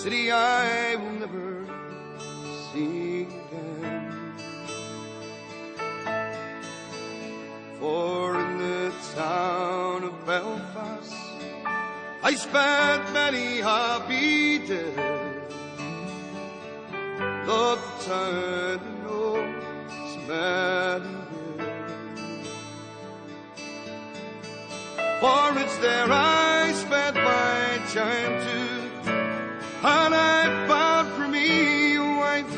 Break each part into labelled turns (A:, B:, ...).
A: city I will never see again. For in the town of Belfast I spent many happy days. The town knows many ways. For it's there I spent my time too, and I found for me a wife.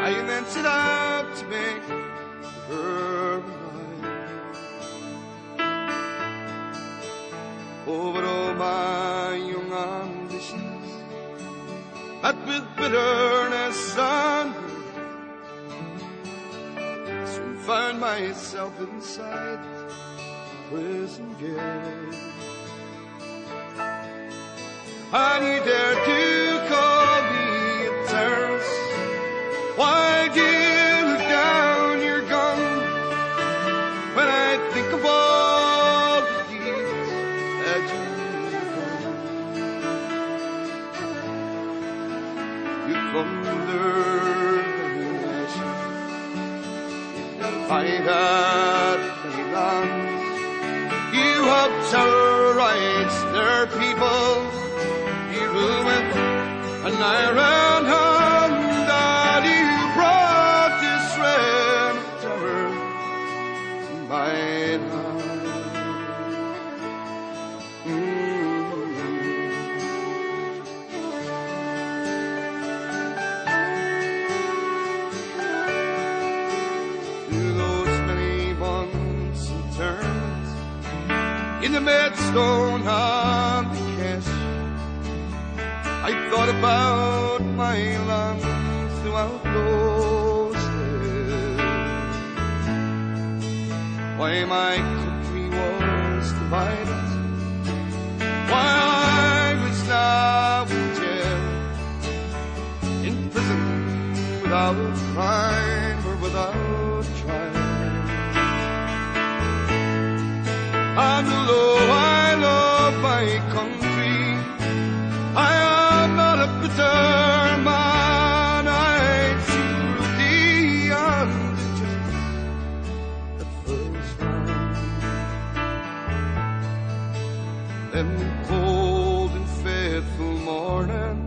A: I then set out to make her mine. Oh, but all my young ambitions, that with bitterness and soon found myself inside prison gate. And you dare to call me a terrorist? Why do you look down your gun when I think of all the deeds that you've done? You plundered many nations, I had many lands. You have terrorized their people. With an iron hand that you brought this reign of terror to my land. Through those many months and turns in the Maidstone and the Cash, I thought about my land throughout those days. Why my country was divided, why I was now in jail, in prison without crime or without trial. And although I love my country, I am not a bitter man. I see cruelty and injustice that first round. Then cold and faithful morning,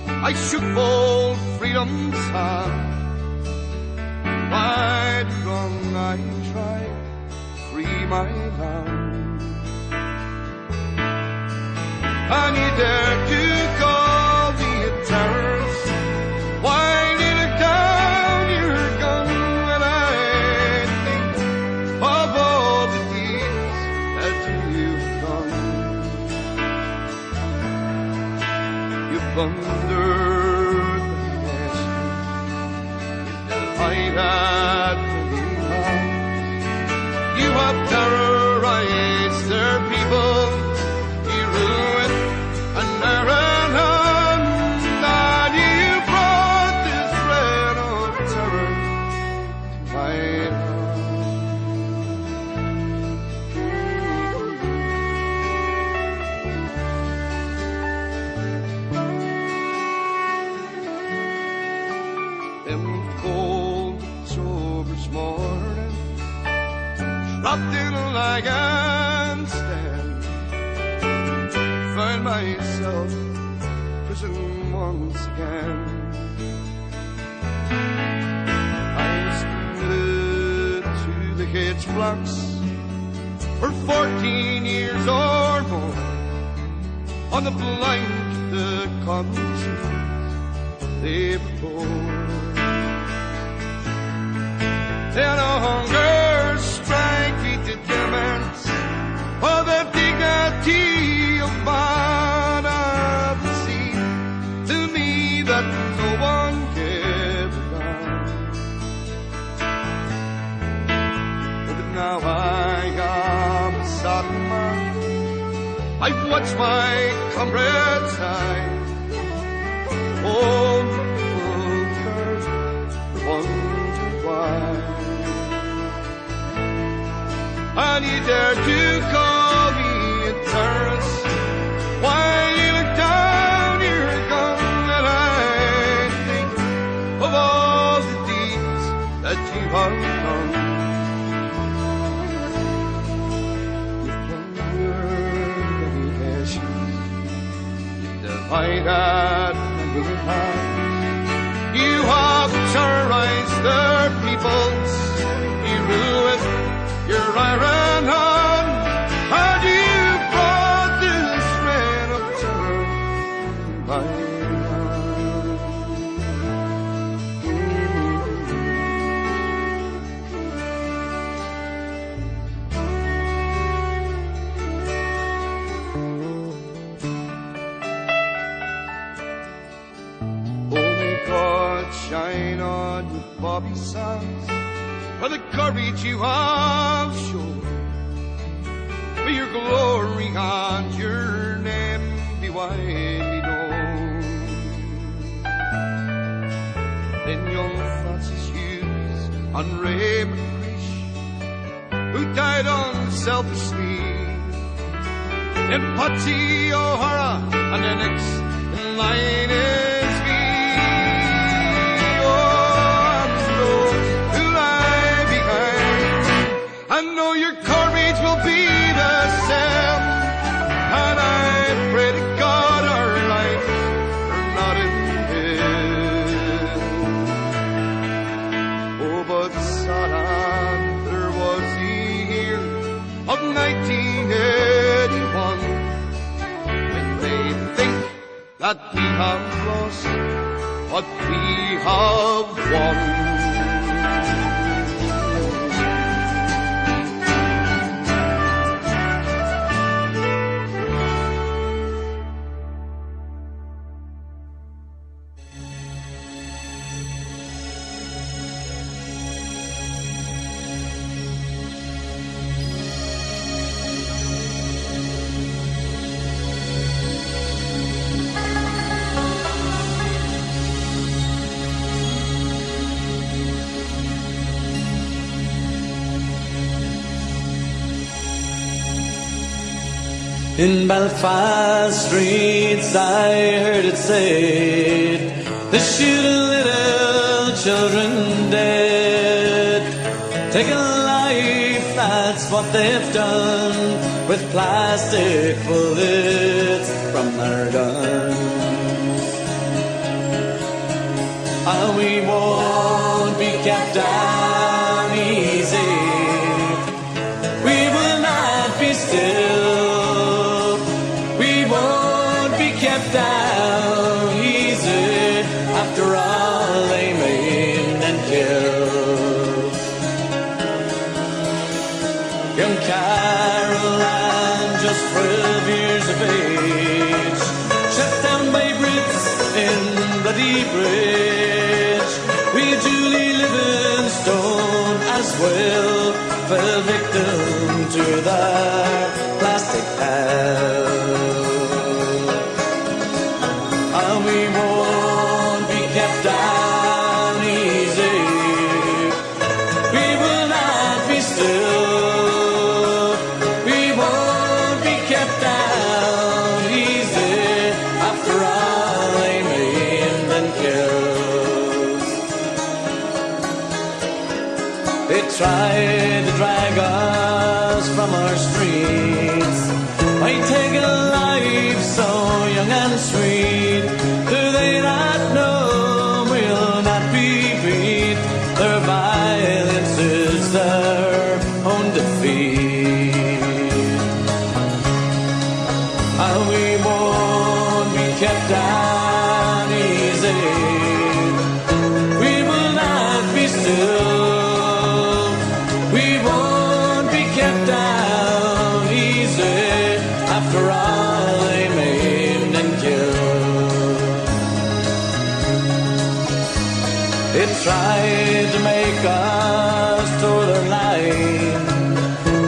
A: I shook bold freedom's hand. Right or wrong, I tried to free my land. And you dare to call me a terrorist? Why did you look down your gun when I think of all the deeds that you've done? You plundered the nation, I had many lands. You have terrorized their people. You ruined an iron hand, and you brought this reign of terror to my land. Them cold October's morning, trapped in a lagan stand, find myself prison once again. I was committed to the H blocks for 14 years or more, on the blank the conscience they bore. Then a hunger strike beat the demands of the dignity of man at the sea. To me that no one gave a damn. But now I am a saddened man. I've watched my comrades die. Oh, people curse, wonder why. And you dare to call me a terrorist? Why you have done. You've plundered many nations, you've divided many hands, you have terrorized their peoples, you rule with your iron hand, and you brought this reign of terror by shine on your bobby sands for the courage you have shown. May your glory and your name be widely known. Then young Francis Hughes and Ray McCreish, who died unselfishly, and Patsy O'Hara, and the next in line is me. I know your courage will be the same, and I pray to God our lives are not in vain. Oh, but Saddam, there was the year of 1981, when they think that we have lost what we have won.
B: In Belfast streets I heard it said, they shoot little children dead. Take a life, that's what they've done, with plastic bullets from their guns. And we won't be kept down easy, we will not be still. Down easy, after all they maimed and killed. Young Caroline, just 12 years of age, shut down by Brits in Bloody Bridge. We Julie Livingstone as well fell victim to their plastic hell. We won't be kept down easy, we will not be still, we won't be kept down easy, after all they maimed and killed. They tried to drag us from our streets, by taking a life so young and sweet. Do they not know we'll not be beat? Their violence is their own defeat. And we won't be kept down easy, we will not be still, we won't be kept down easy, after all they maimed and killed. They tried to make us toe their line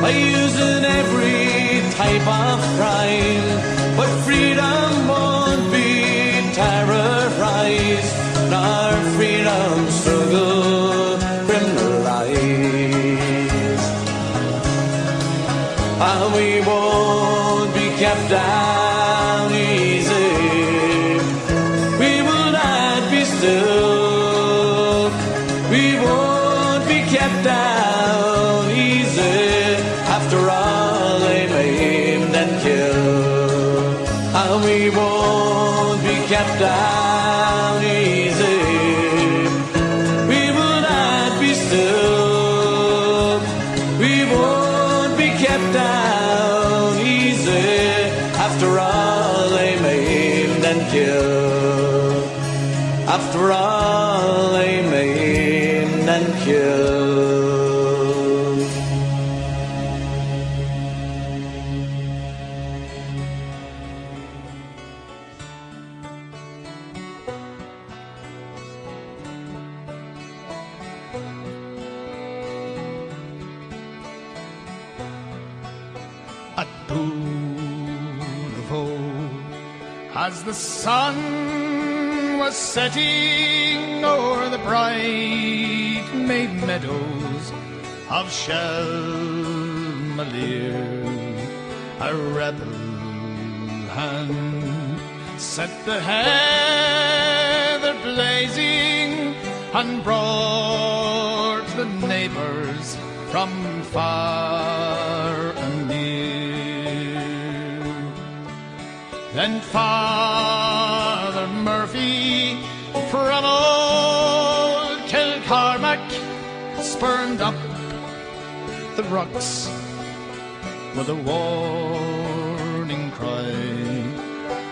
B: by using every type of crime, but freedom won't be terrorized, nor freedom struggle criminalized. And we won't be kept down easy, we will not be still, we won't be kept down easy. We will not be still. We won't be kept down easy. After all, they maimed and killed. After all, they maimed and killed.
A: At Boonavo, as the sun was setting o'er the bright made meadows of Shelmalier, a rebel hand set the heather blazing and brought the neighbours from far and near. Then Father Murphy from old Kilcormac spurned up the rocks with a warning cry.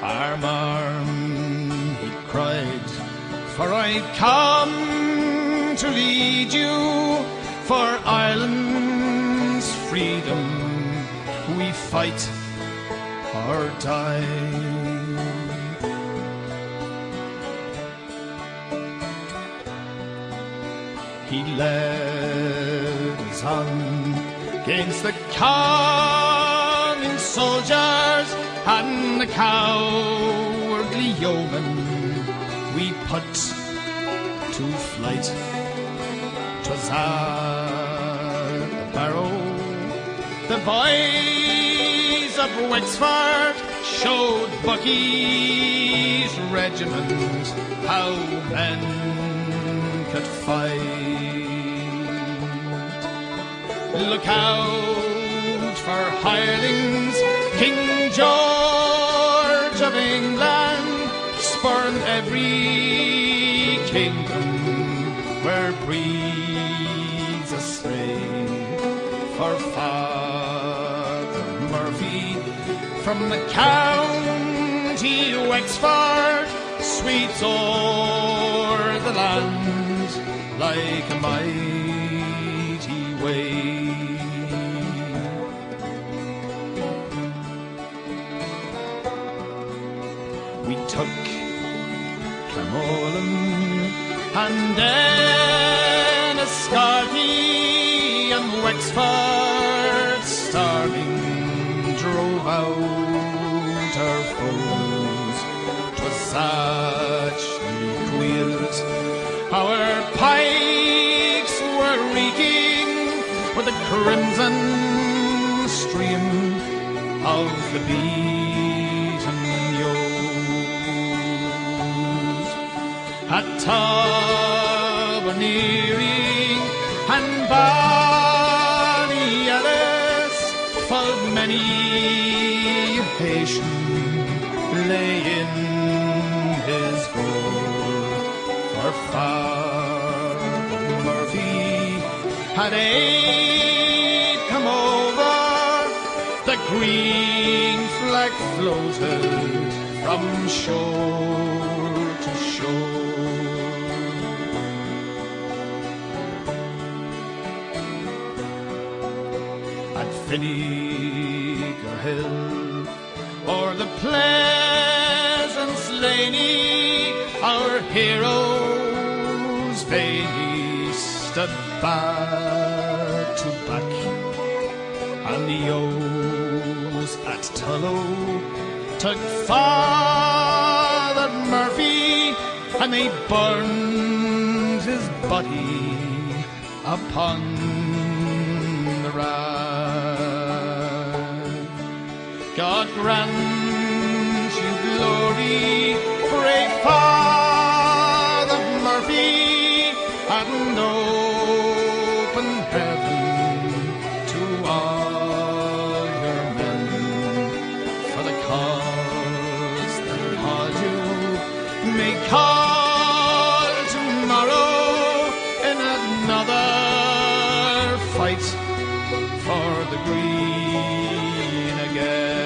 A: Arm, arm, he cried, for I've come to lead you for Ireland's freedom. We fight or die. He led us on against the coming soldiers and the cowardly yeomen. We put to flight. 'Twas at the Barrow. The boys of Wexford showed Bucky's regiment how men could fight. Look out for hirelings. King George of England spurned every kingdom where breeds astray. For Father Murphy from the county Wexford sweeps o'er the land like a mighty wave. We took Clamolin and Enniscorthy and Wexford starving drove out our foes. 'Twas suchly queers. Our pikes were reeking with the crimson stream of the beaten yeos. At Taberneering and Ballyellis full many a patient lay in his goal. For Father Murphy had aid come over, the green flag floated from shore to shore. At Finnegar Hill or the Pleasance Laney, our heroes vainly stood back to back, and the O's at Tullow took Father Murphy and they burned his body upon the rag. God grant you glory, brave Father Murphy, and open heaven to all your men for the cause may call tomorrow in another fight for the green again.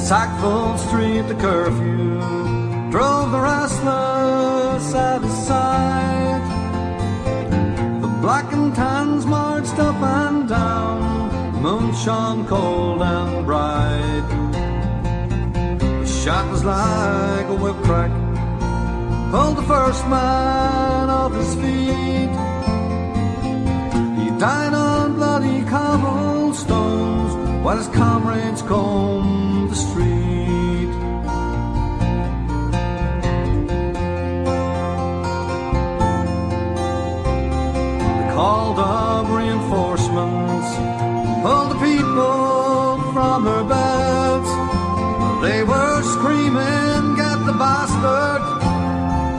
B: Sackville Street, the curfew drove the restless at his side. The black and tans marched up and down, the moon shone cold and bright. The shot was like a whip crack, pulled the first man off his feet. He died on bloody cobblestones while his comrades combed the street. They called up reinforcements, pulled the people from their beds. They were screaming, "Get the bastard!"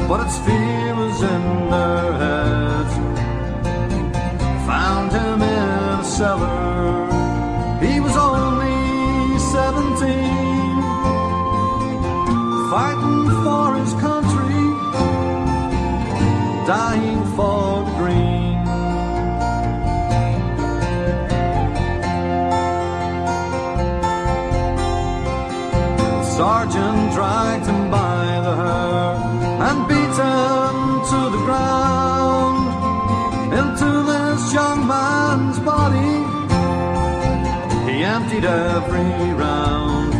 B: but its fear was in their heads. Found him in a cellar, he was only 17, fighting for his country, dying for the green. The sergeant dragged him by the hair and beat him to the ground. Into this young man's body he emptied every round.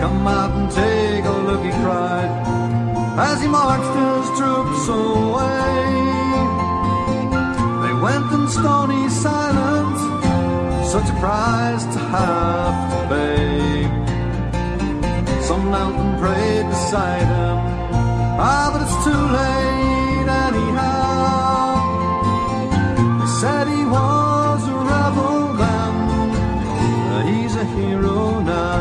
B: "Come out and take a look," he cried, as he marched his troops away. They went in stony silence, such a price to have to pay. Some knelt and prayed beside him, but it's too late anyhow. They said he was a rebel then, he's a hero now.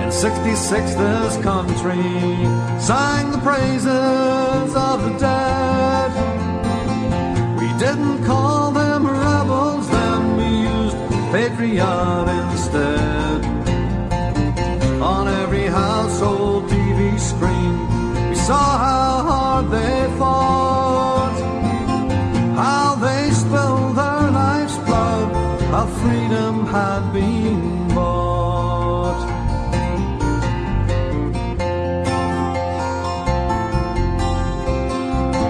B: In '66 this country sang the praises of the dead. We didn't call them rebels then, we used patriot instead. On every household TV screen we saw how hard they fought, how they spilled their life's blood, how freedom had been bought.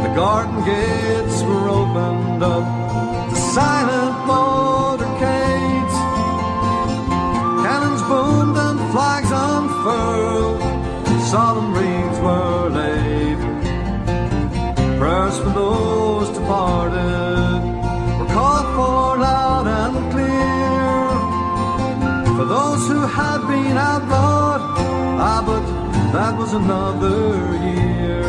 B: The garden gates were opened up to silent motorcades. Cannons boomed and flags unfurled, solemn wreaths were laid. Prayers for those departed were called for loud and clear. For those who had been outlawed, but that was another year.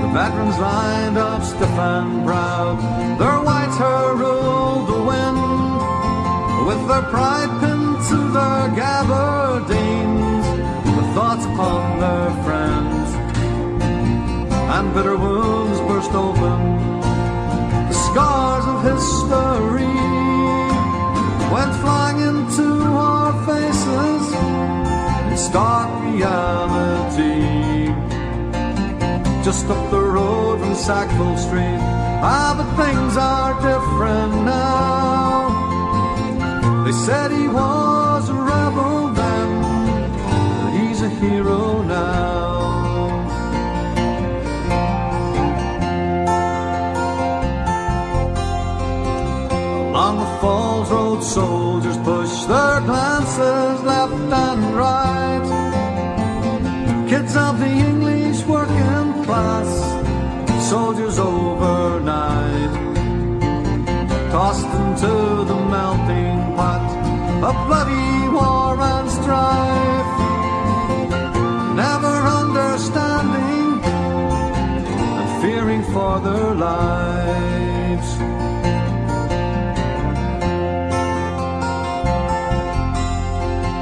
B: The veterans lined up stiff and proud, their white hair ruled the wind, with their pride pinned to their gabardines, with thoughts upon their friends, and bitter wounds burst open, the scars of history went flying into our faces in stark reality. Just up the road from Sackville Street, but things are different now. They said he was a rebel then, he's a hero now. soldiers push their glances left and right. Kids of the English working class, soldiers overnight, tossed into the melting pot of bloody war and strife, never understanding and fearing for their lives.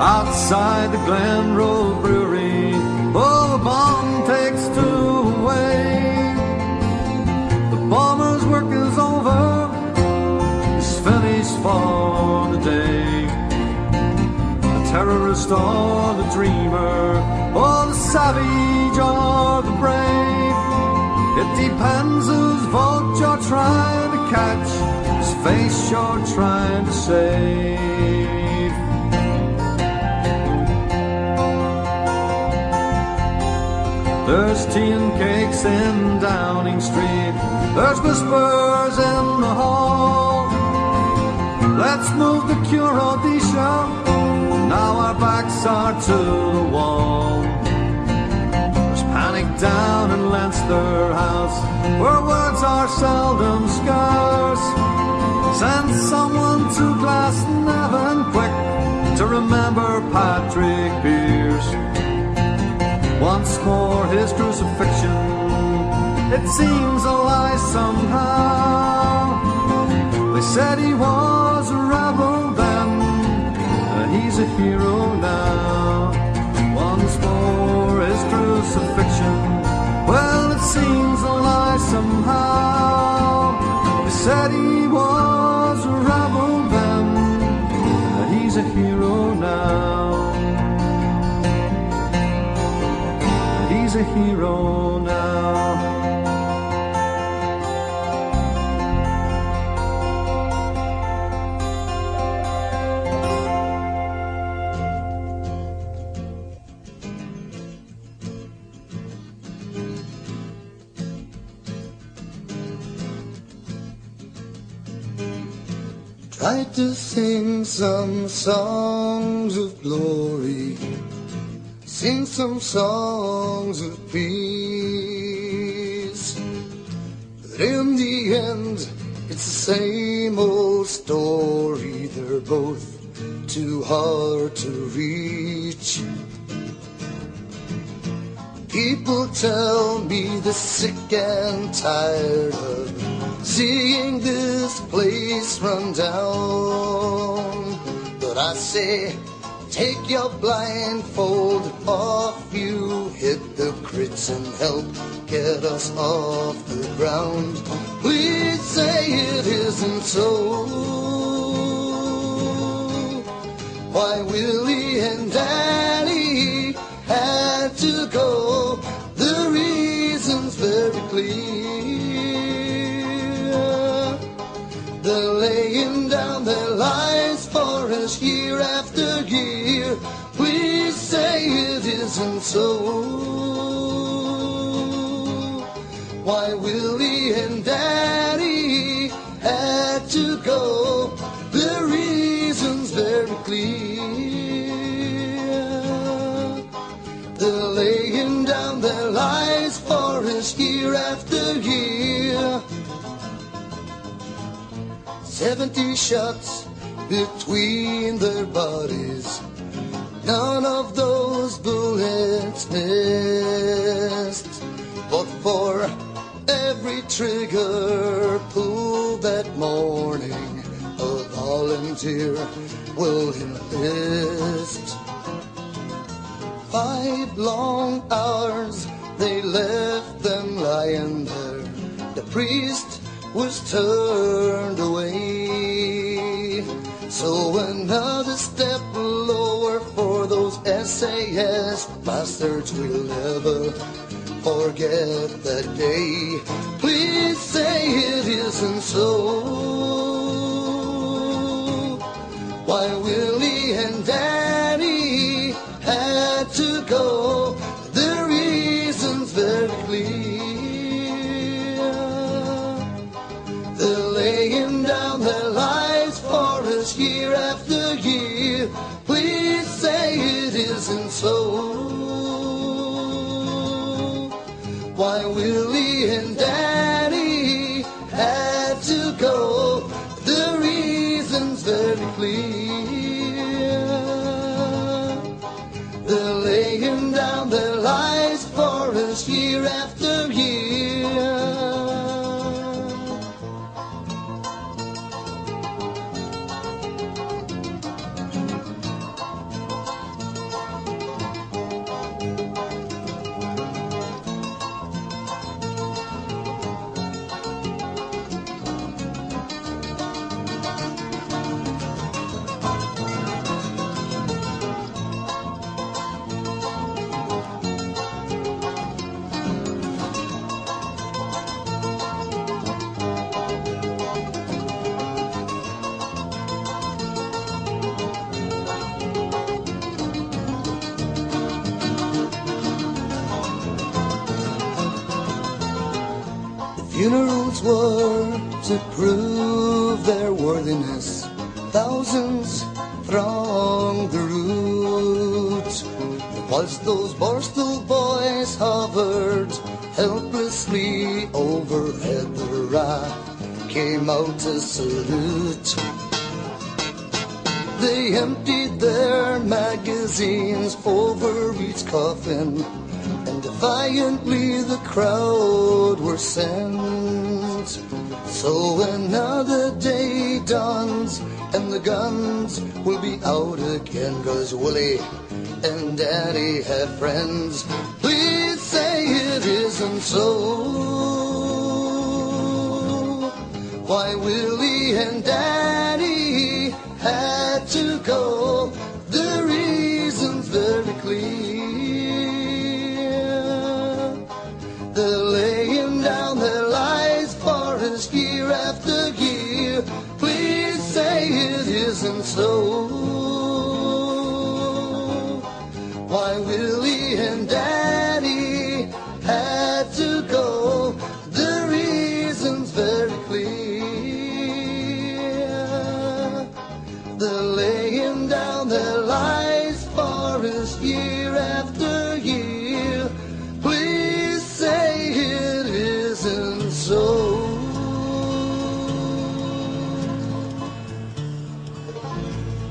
B: Outside the Glen Road Brewery, oh, the bomb takes two away. The bomber's work is over, he's finished for the day. The terrorist or the dreamer, or the savage or the brave, it depends whose vote you're trying to catch, whose face you're trying to save. There's tea and cakes in Downing Street, there's whispers in the hall. Let's move the cure Odisha, now our backs are to the wall. There's panic down in Leinster House, where words are seldom scarce. Send someone to Glasnevin quick to remember Patrick Pearse. Once more his crucifixion, it seems a lie somehow. They said he was a rebel then, he's a hero now. Once more his crucifixion, well, it seems a lie somehow. They said he was a rebel then, he's a hero now. He's a hero now.
C: Tried to sing some songs of glory, sing some songs of peace, but in the end it's the same old story. They're both too hard to reach. People tell me they're sick and tired of seeing this place run down, but I say, take your blindfold off, you hit the crits and help get us off the ground. Please say it isn't so. Why Willie and Danny had to go, the reason's very clear. They're laying down their lives for us year after year. Please say it isn't so. Why Willie and Daddy had to go, the reason's very clear. They're laying down their lives for us year after year. 70 shots between their bodies, none of those bullets missed. But for every trigger pulled that morning, a volunteer will enlist. 5 long hours they left them lying there. The priest was turned away. So another step lower for those SAS bastards. We'll never forget that day. Please say it isn't so. Why Willie and Danny had to go, the reason's very clear. They're laying down their lives for us year why Willie and Danny had to go. The reason's very clear. They're laying down their lives for us year after year. Funerals were to prove their worthiness. Thousands thronged the route. Whilst those Borstal boys hovered helplessly overhead, the wrath came out to salute. They emptied their magazines over each coffin, and defiantly the crowd were sent. So another day dawns, and the guns will be out again, 'cause Willie and Daddy have friends. Please say it isn't so. Why Willie and Daddy had to go. The reason's very clear. They're laying down their lives for us year after year. Please say it isn't so. Why Willie and Daddy had to go. The reason's very clear. They're laying down their lives for us year after year. Please say it isn't so.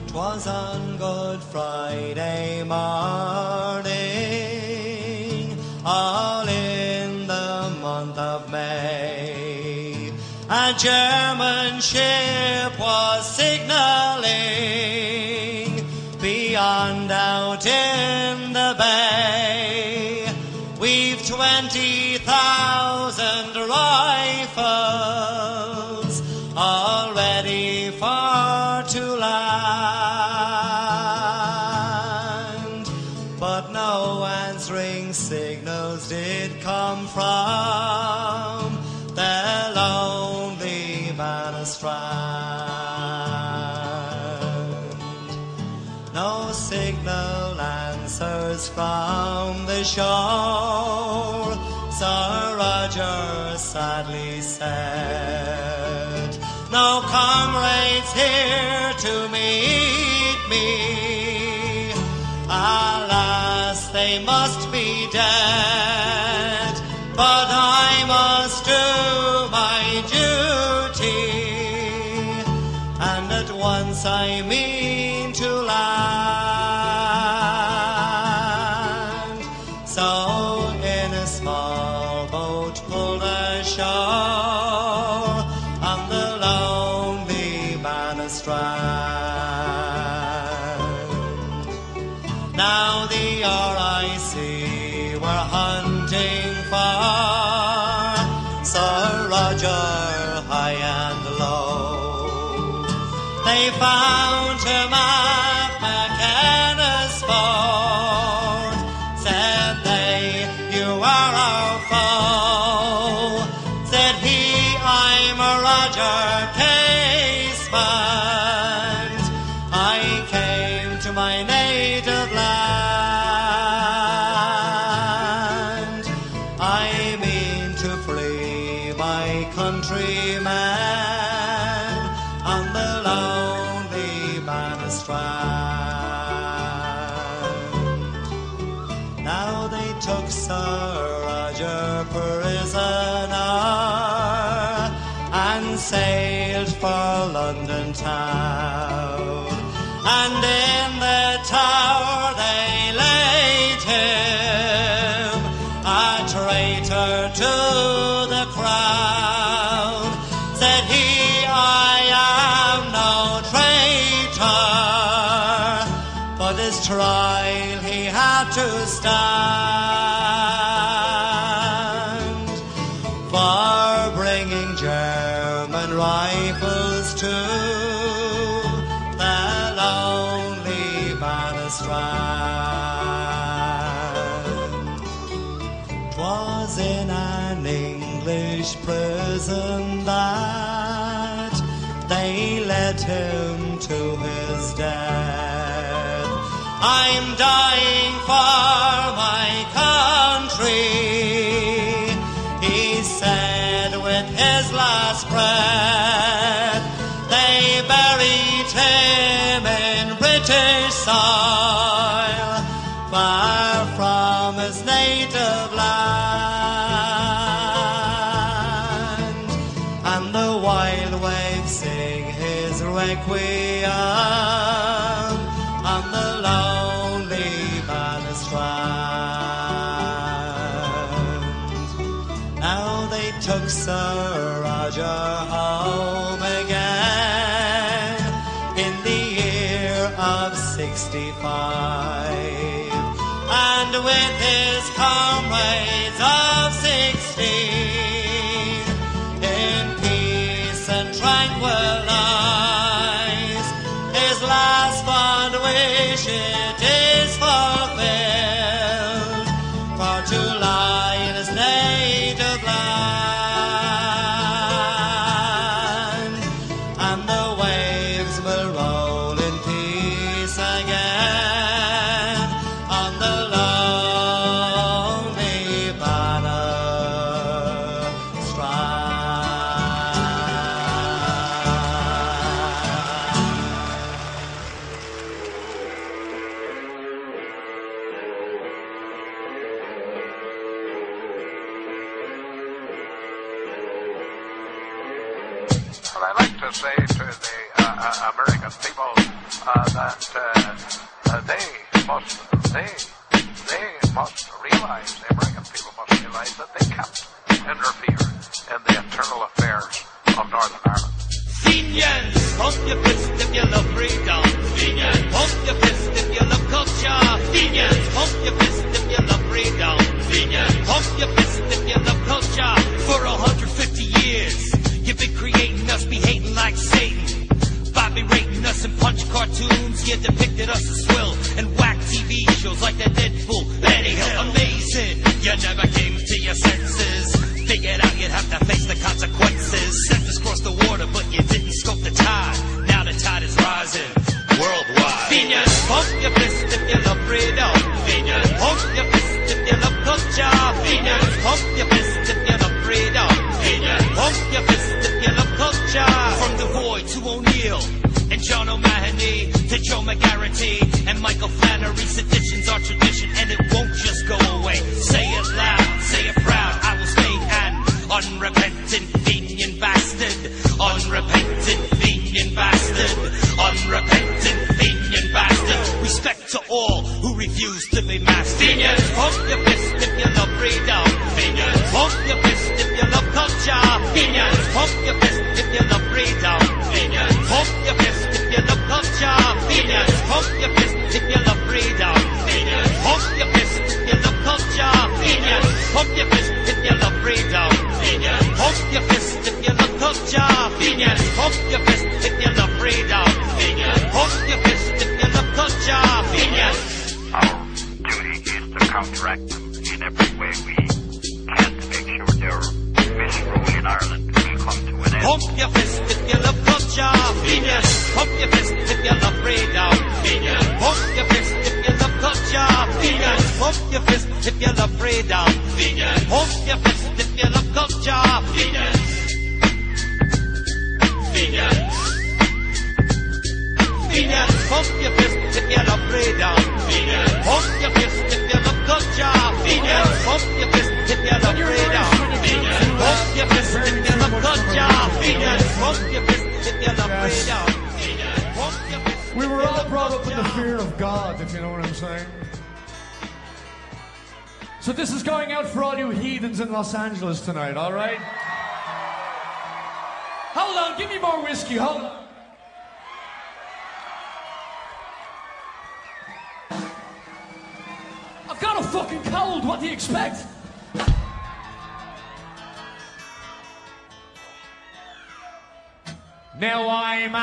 B: 'Twas on Good Friday morning, all in the month of May, a German ship was signalling beyond out in the bay. We've 20,000 rifles all ready for to land, but no answering signals did come from the lonely Bannerstrand. No signal answers from the shore, Sir Roger sadly said. No comrades here to meet me. Alas, they must be dead, but I must do my duty, and at once I mean to land. So in a small boat pulled ashore on the lonely Bannerstrand. Now the RIC were hunting for Sir Roger high and low. They found him at McKenna's fort. Said they, "You are our foe." Said he, "I'm a Roger Casement. I came to my native land. I mean to free my countrymen on the lonely Bannerstrand." Now they took Sir Roger prisoner and sailed for London town. And in the tower they laid him, a traitor to the crown. Said he, I am no traitor, but his trial he had to stand for bringing German rifles to the lonely Bannistrand. 'Twas in an English prison that they led him to his death. I'm dying for my country, he said with his last breath. They buried him in British soil, far from his native land. And the wild waves sing his requiem on the lonely Bannistrand. Now they took Sir Roger home again in the year of 65, and with his comrades of 16 in peace and tranquil lives, his last fond wish it is fulfilled, for to lie in his native land, and the waves will roll in peace again on the lonely
D: But I like to say to the American people that they must realize, the American people must realize that they can't interfere in the internal affairs of Northern Ireland.
E: Fenians, pump your fist if you love freedom. Fenians, pump your fist if you love culture. Fenians, pump your fist if you love freedom. Fenians, pump your fist if you love culture. For 150 years, you've been creating us, be hating like Satan. By berating us in punch cartoons, you depicted us as swill and whack TV shows like that Deadpool, Benny Hill. Amazing, you never came to your senses. Figured out you'd have to face the consequences. Sent us across the water, but you didn't scope the tide. Now the tide is rising worldwide. Fenians, pump your fist if you love freedom. Fenians, pump your fist if you love culture. Fenians, pump your fist if you love freedom. Fenians, pump your fist if you love culture. From the Void to O'Neill and John O'Mahony to Joe McGarrity and Michael Flannery, sedition's our tradition and it won't just go away. Say it loud, say it proud, I will stay an unrepentant Fenian bastard. Unrepentant Fenian bastard. Unrepentant Fenian bastard. Respect to all who refuse to be mastered. Fenians, pump your fist if you love freedom. Fenians, pump your fist if you love culture. Fenians, pump your fist if you love freedom. Fenians, pump your fist if you love culture. Fenians, pump your fist if you love freedom. Fenians, pump your fist if you love culture. Fenians, pump your fist if you love freedom. Fenians, pump your fist if you love culture. Fenians, pump your fist if you love freedom. Fenians, pump your fist if you love culture. Fenians.
D: Our duty is to counteract them in every way we can to make sure their misrule in Ireland will come to an end.
E: Pump your fist if you love culture. Fenians, pump your fist if you love freedom. Fenians, pump your fist if you love culture. Fenians, pump your fist if you love freedom. Fenians, pump your fist if you love culture. Fenians. Fenians. Fenians, pump your fist if you love freedom. Fenians, pump your fist if you love culture. Fenians, pump your fist if you love freedom.
F: you know what I'm saying? So this is going out for all you heathens in Los Angeles tonight, all right? Hold on, give me more whiskey, hold on. I've got a fucking cold, what do you expect? Now I'm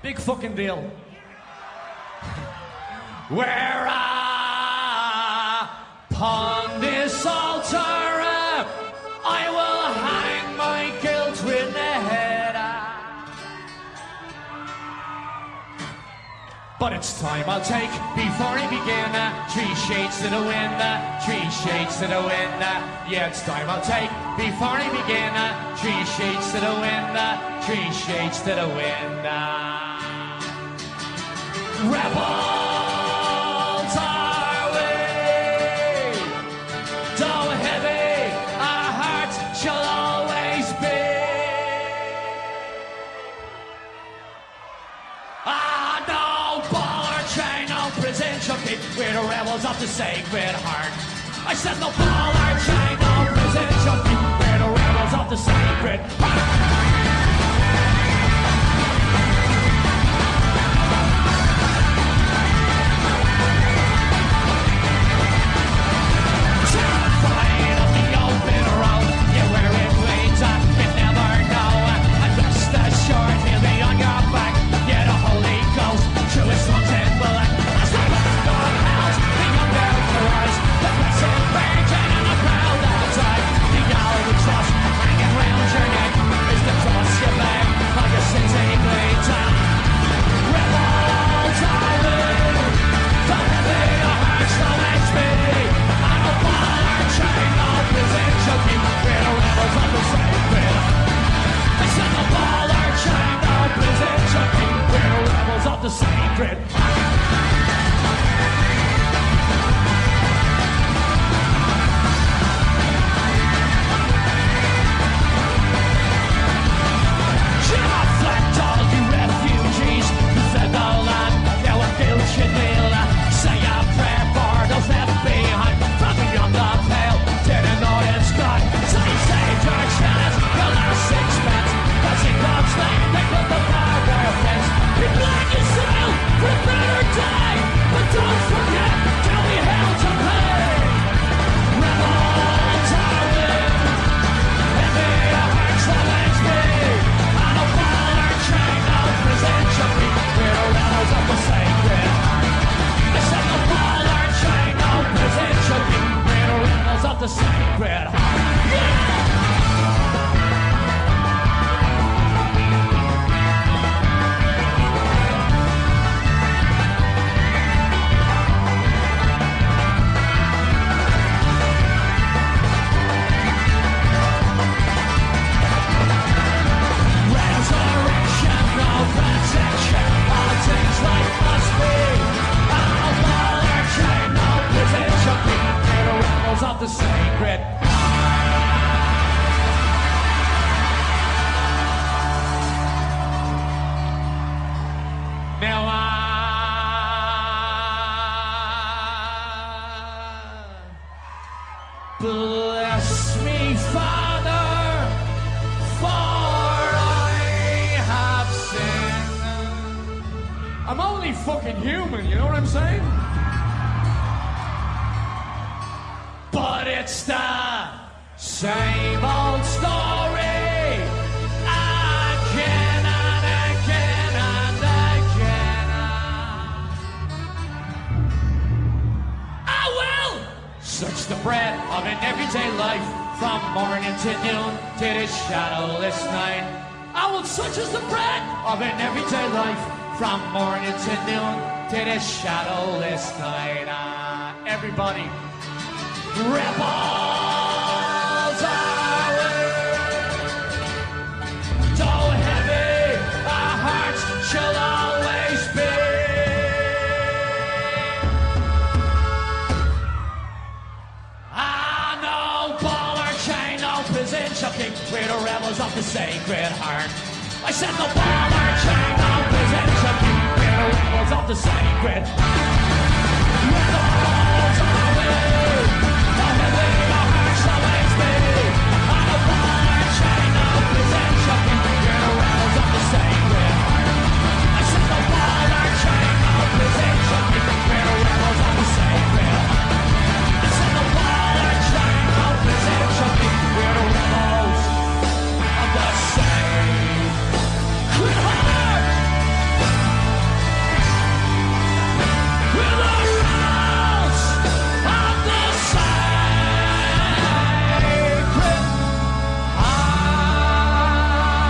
F: big fucking deal. Where upon this altar I will hang my guilt with the head. But it's time I'll take before I begin. 3 shades to the wind, 3 shades to the wind. Yeah, it's time I'll take before I begin. 3 shades to the wind, 3 shades to the wind. Rebels are we, though heavy our hearts shall always be. No ball or chain, no prison shall keep. We're the rebels of the sacred heart. I said no ball or chain, no prison shall keep. We're the rebels of the sacred heart. The sacred the sacred heart. Yeah! Resurrection, no protection, all things like must be. No ball or chain, no position, we're the rebels of the sacred now bless me, Father, for I have sinned. I'm only fucking human, you know what I'm saying? But it's the same old story again and again and again. I will search the bread of an everyday life from morning to noon to this shadowless night. I will search as the bread of an everyday life from morning to noon to this shadowless night. Everybody. Rebels are we, though heavy our hearts shall always be. I know Sacred Heart. I said the ball and chain of prison should be where the rebels of the sacred. Where the balls are laid, and the heart shall always be. And the ball and chain of prison should be where the rebels of the sacred heart. I said the ball and chain of prison should be where the rebels of the sacred heart. I said the ball and chain of prison should be where the rebels of the sacred heart. With the rebels of the sacred heart.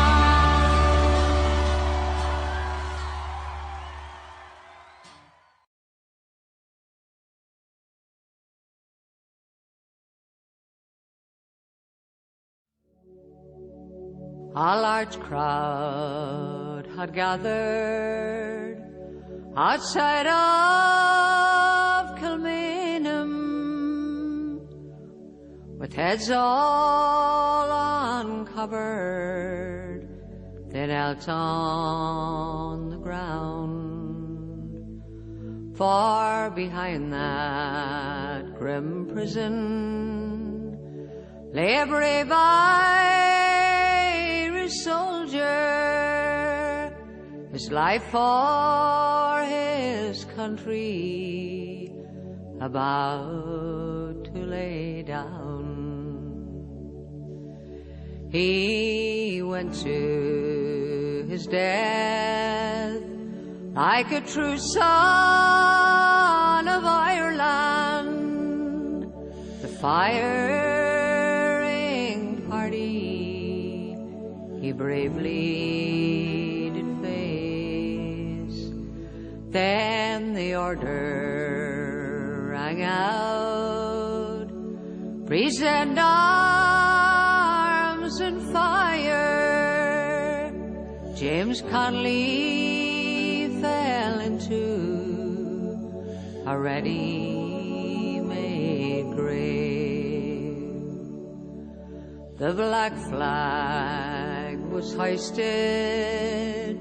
G: A large crowd had gathered outside of Kilmainham, with heads all uncovered. They knelt on the ground, far behind that grim prison lay a brave Irish soldier, his life for his country about to lay down. He went to his death like a true son of Ireland. The firing party he bravely did face. Then the order rang out, present arms and fire. James Connolly fell into a ready-made grave. The black flag was hoisted,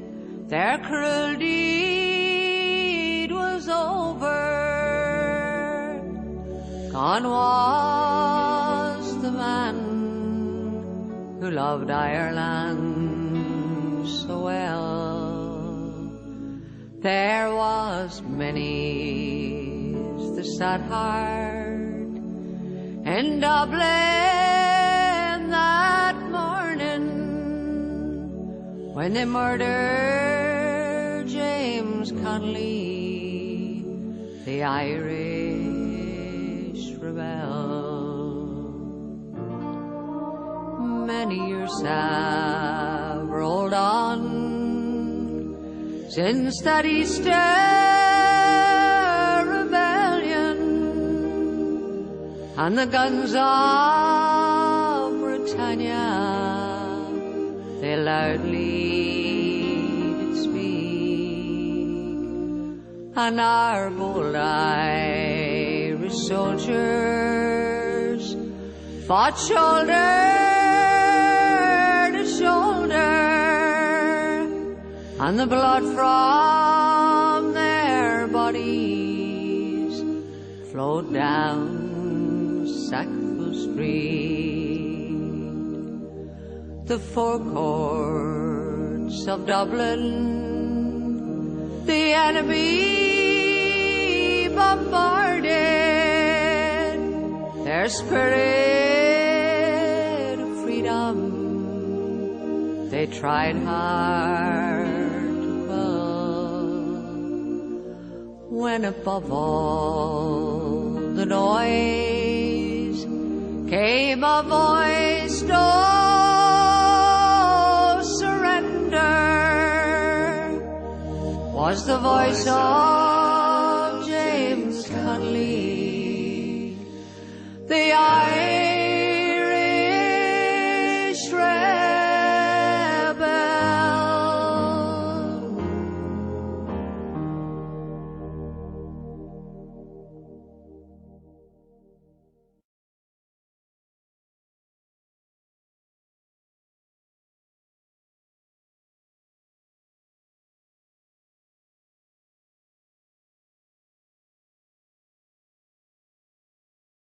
G: their cruel deed was over. Gone was the man who loved Ireland so well. There was many's the sad heart in Dublin that morning when they murdered James Connolly, the Irish rebel. Many years have rolled on since that Easter rebellion, and the guns of Britannia, they loudly did speak, and our bold Irish soldiers fought shoulder to shoulder, and the blood from their bodies flowed down Sackville Street. The forecourts of Dublin the enemy bombarded, their spirit of freedom they tried hard to quell. When above all the noise came a voice, "No surrender," was the voice of